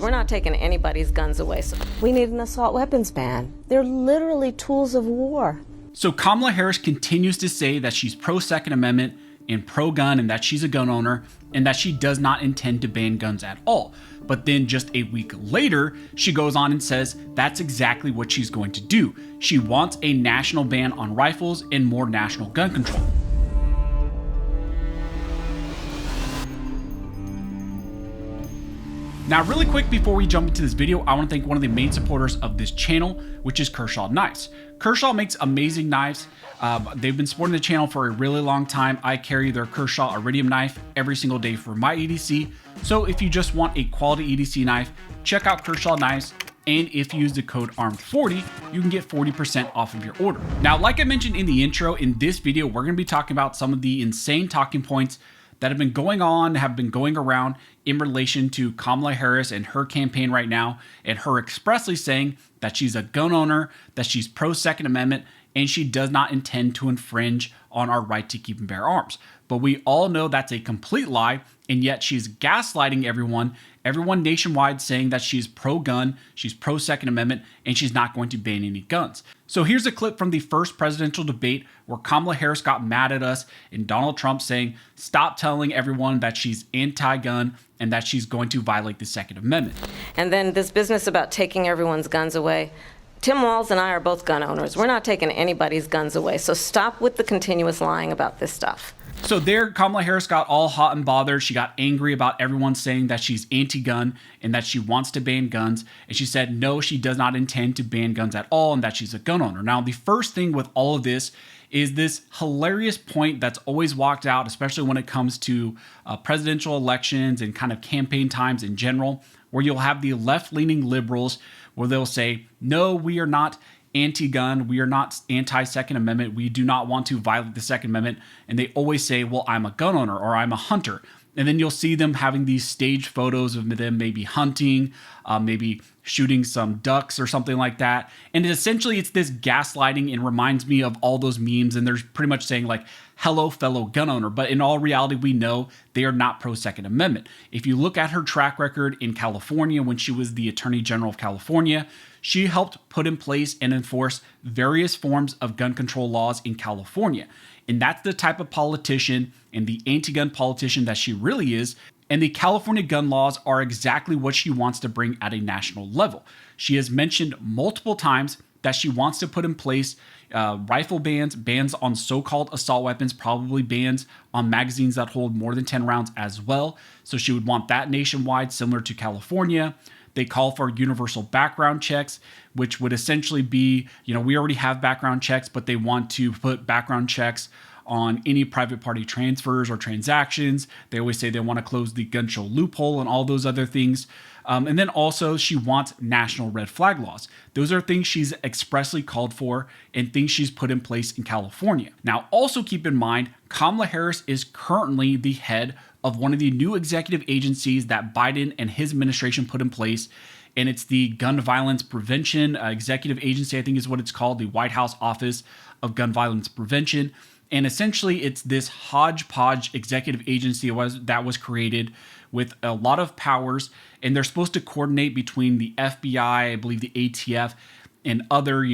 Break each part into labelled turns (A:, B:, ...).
A: We're not taking anybody's guns away. So we need an assault weapons ban. They're literally tools of war.
B: So Kamala Harris continues to say that she's pro-Second Amendment and pro-gun and that she's a gun owner and that she does not intend to ban guns at all. But then just a week later, she goes on and says that's exactly what she's going to do. She wants a national ban on rifles and more national gun control. Now, really quick before we jump into this video, I want to thank one of the main supporters of this channel, which is Kershaw Knives. Kershaw makes amazing knives. They've been supporting the channel for a really long time. I carry their Kershaw Iridium knife every single day for my EDC. So if you just want a quality EDC knife, check out Kershaw Knives. And if you use the code ARMED40, you can get 40% off of your order. Now, like I mentioned in the intro, in this video, we're going to be talking about some of the insane talking points that have been going around in relation to Kamala Harris and her campaign right now, and her expressly saying that she's a gun owner, that she's pro-Second Amendment, and she does not intend to infringe on our right to keep and bear arms. But we all know that's a complete lie, and yet she's gaslighting everyone nationwide, saying that she's pro-gun, she's pro-Second Amendment, and she's not going to ban any guns. So here's a clip from the first presidential debate where Kamala Harris got mad at us and Donald Trump saying, stop telling everyone that she's anti-gun and that she's going to violate the Second Amendment.
A: And then this business about taking everyone's guns away. Tim Walz and I are both gun owners. We're not taking anybody's guns away. So stop with the continuous lying about this stuff.
B: So there, Kamala Harris got all hot and bothered. She got angry about everyone saying that she's anti-gun and that she wants to ban guns. And she said, no, she does not intend to ban guns at all and that she's a gun owner. Now, the first thing with all of this is this hilarious point that's always walked out, especially when it comes to presidential elections and kind of campaign times in general, where you'll have the left-leaning liberals where they'll say, no, we are not anti-gun, we are not anti-Second Amendment, we do not want to violate the Second Amendment, and they always say, well, I'm a gun owner or I'm a hunter. And then you'll see them having these staged photos of them maybe hunting, maybe shooting some ducks or something like that. And essentially it's this gaslighting and reminds me of all those memes, and they're pretty much saying like, hello, fellow gun owner. But in all reality, we know they are not pro-Second Amendment. If you look at her track record in California when she was the Attorney General of California, she helped put in place and enforce various forms of gun control laws in California. And that's the type of politician and the anti-gun politician that she really is. And the California gun laws are exactly what she wants to bring at a national level. She has mentioned multiple times that she wants to put in place rifle bans on so-called assault weapons, probably bans on magazines that hold more than 10 rounds as well. So she would want that nationwide, similar to California. They call for universal background checks, which would essentially be, we already have background checks, but they want to put background checks on any private party transfers or transactions. They always say they want to close the gun show loophole and all those other things. And then also she wants national red flag laws. Those are things she's expressly called for and things she's put in place in California. Now, also keep in mind, Kamala Harris is currently the head of one of the new executive agencies that Biden and his administration put in place. And it's the Gun Violence Prevention Executive Agency, I think is what it's called, the White House Office of Gun Violence Prevention. And essentially, it's this hodgepodge executive agency that was created with a lot of powers, and they're supposed to coordinate between the FBI, I believe the ATF, and other,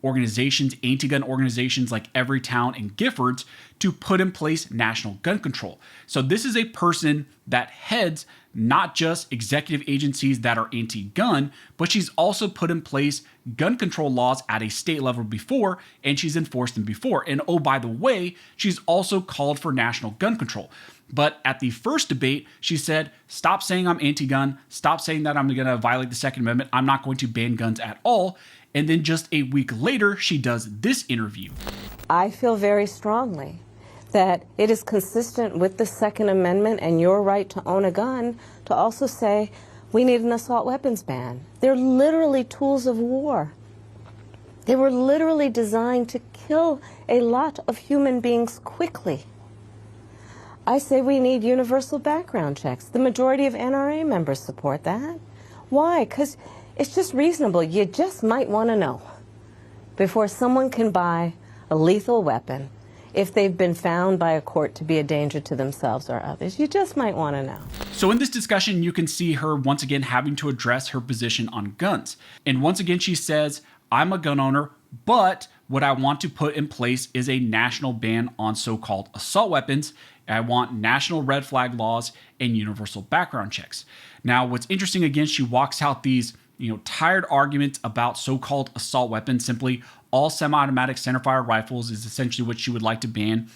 B: organizations, anti-gun organizations like Everytown and Giffords to put in place national gun control. So this is a person that heads not just executive agencies that are anti-gun, but she's also put in place gun control laws at a state level before, and she's enforced them before. And oh, by the way, she's also called for national gun control. But at the first debate, she said, stop saying I'm anti-gun, stop saying that I'm going to violate the Second Amendment, I'm not going to ban guns at all. And then just a week later, she does this interview.
A: I feel very strongly that it is consistent with the Second Amendment and your right to own a gun to also say we need an assault weapons ban. They're literally tools of war. They were literally designed to kill a lot of human beings quickly. I say we need universal background checks. The majority of NRA members support that. Why? Because it's just reasonable. You just might want to know before someone can buy a lethal weapon if they've been found by a court to be a danger to themselves or others. You just might want to know.
B: So in this discussion, you can see her once again having to address her position on guns. And once again, she says, I'm a gun owner, but what I want to put in place is a national ban on so-called assault weapons. I want national red flag laws and universal background checks. Now, what's interesting, again, she walks out these tired arguments about so-called assault weapons. Simply all semi-automatic centerfire rifles is essentially what she would like to ban.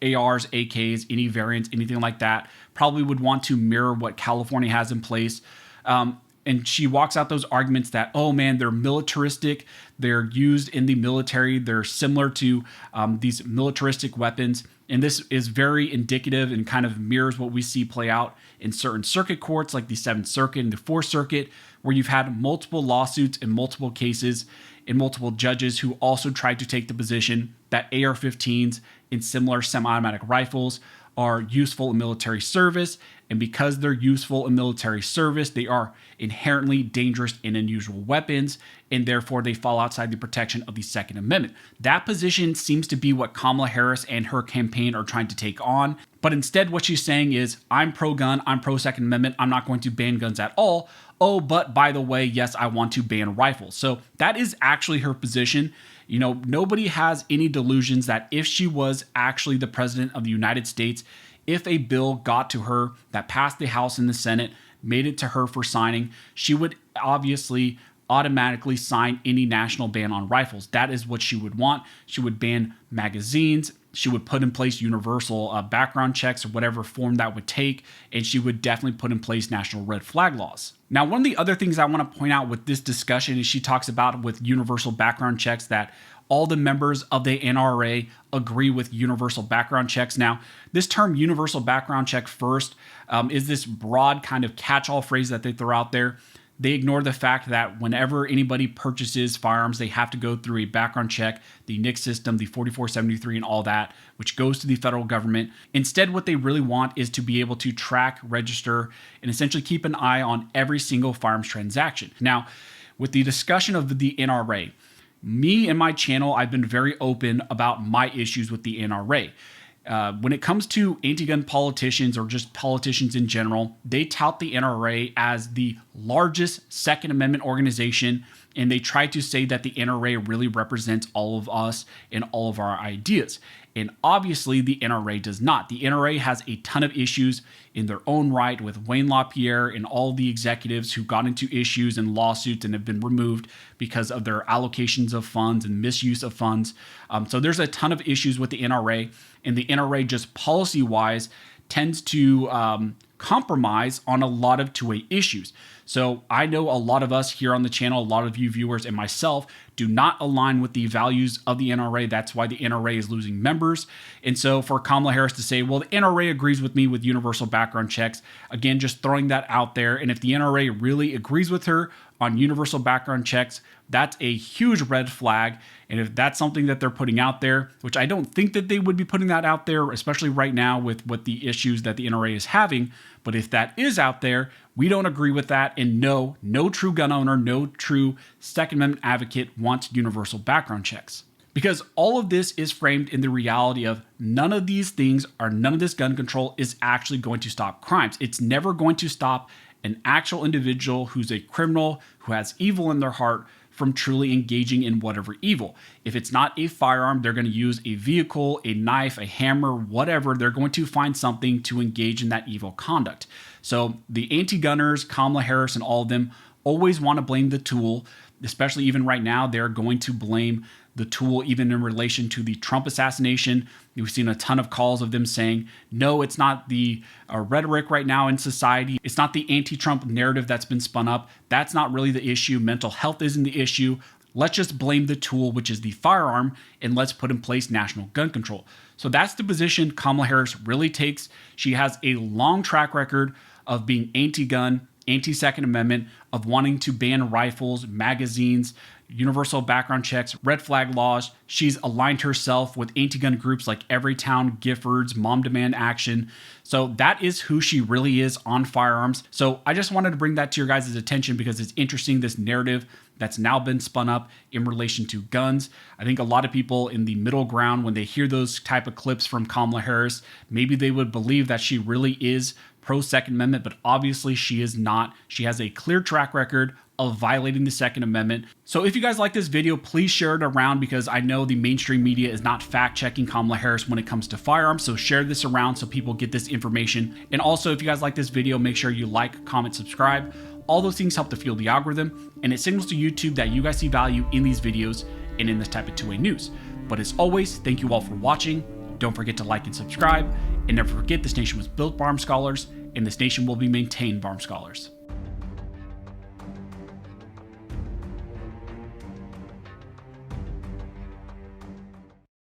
B: ARs, AKs, any variants, anything like that. Probably would want to mirror what California has in place. And she walks out those arguments that, oh man, they're militaristic, they're used in the military, they're similar to these militaristic weapons. And this is very indicative and kind of mirrors what we see play out in certain circuit courts like the 7th Circuit and the 4th Circuit, where you've had multiple lawsuits and multiple cases and multiple judges who also tried to take the position that AR-15s and similar semi-automatic rifles are useful in military service, and because they're useful in military service, they are inherently dangerous and unusual weapons, and therefore they fall outside the protection of the Second Amendment. That position seems to be what Kamala Harris and her campaign are trying to take on, but instead what she's saying is, I'm pro-gun, I'm pro-Second Amendment, I'm not going to ban guns at all. Oh, but by the way, yes, I want to ban rifles. So that is actually her position. Nobody has any delusions that if she was actually the president of the United States, if a bill got to her that passed the House and the Senate, made it to her for signing, she would obviously automatically sign any national ban on rifles. That is what she would want. She would ban magazines. She would put in place universal background checks or whatever form that would take, and she would definitely put in place national red flag laws. Now, one of the other things I want to point out with this discussion is she talks about with universal background checks that all the members of the NRA agree with universal background checks. Now, this term universal background check first is this broad kind of catch-all phrase that they throw out there. They ignore the fact that whenever anybody purchases firearms, they have to go through a background check, the NICS system, the 4473 and all that, which goes to the federal government. Instead, what they really want is to be able to track, register, and essentially keep an eye on every single firearms transaction. Now, with the discussion of the NRA, me and my channel, I've been very open about my issues with the NRA. When it comes to anti-gun politicians or just politicians in general, they tout the NRA as the largest Second Amendment organization, and they try to say that the NRA really represents all of us and all of our ideas. And obviously, the NRA does not. The NRA has a ton of issues in their own right with Wayne LaPierre and all the executives who got into issues and lawsuits and have been removed because of their allocations of funds and misuse of funds. So there's a ton of issues with the NRA, and the NRA just policy-wise tends to compromise on a lot of two-way issues. So I know a lot of us here on the channel, a lot of you viewers and myself do not align with the values of the NRA. That's why the NRA is losing members. And so for Kamala Harris to say, well, the NRA agrees with me with universal background checks, again, just throwing that out there. And if the NRA really agrees with her on universal background checks, that's a huge red flag. And if that's something that they're putting out there, which I don't think that they would be putting that out there, especially right now with what the issues that the NRA is having. But if that is out there, we don't agree with that. And no true gun owner, no true Second Amendment advocate wants universal background checks. Because all of this is framed in the reality of none of these things or none of this gun control is actually going to stop crimes. It's never going to stop an actual individual who's a criminal, who has evil in their heart, from truly engaging in whatever evil. If it's not a firearm, they're going to use a vehicle, a knife, a hammer, whatever. They're going to find something to engage in that evil conduct. So the anti-gunners, Kamala Harris and all of them always want to blame the tool, especially even right now, they're going to blame the tool even in relation to the Trump assassination. We've seen a ton of calls of them saying, no, it's not the rhetoric right now in society. It's not the anti-Trump narrative that's been spun up. That's not really the issue. Mental health isn't the issue. Let's just blame the tool, which is the firearm, and let's put in place national gun control. So that's the position Kamala Harris really takes. She has a long track record of being anti-gun, anti-Second Amendment, of wanting to ban rifles, magazines, universal background checks, red flag laws. She's aligned herself with anti-gun groups like Everytown, Giffords, Mom Demand Action. So that is who she really is on firearms. So I just wanted to bring that to your guys' attention because it's interesting, this narrative that's now been spun up in relation to guns. I think a lot of people in the middle ground, when they hear those type of clips from Kamala Harris, maybe they would believe that she really is pro Second Amendment, but obviously she is not. She has a clear track record of violating the Second Amendment. So if you guys like this video, please share it around because I know the mainstream media is not fact-checking Kamala Harris when it comes to firearms. So share this around so people get this information. And also, if you guys like this video, make sure you like, comment, subscribe. All those things help to fuel the algorithm, and it signals to YouTube that you guys see value in these videos and in this type of two-way news. But as always, thank you all for watching. Don't forget to like and subscribe, and never forget this nation was built by armed scholars, and this nation will be maintained by armed scholars.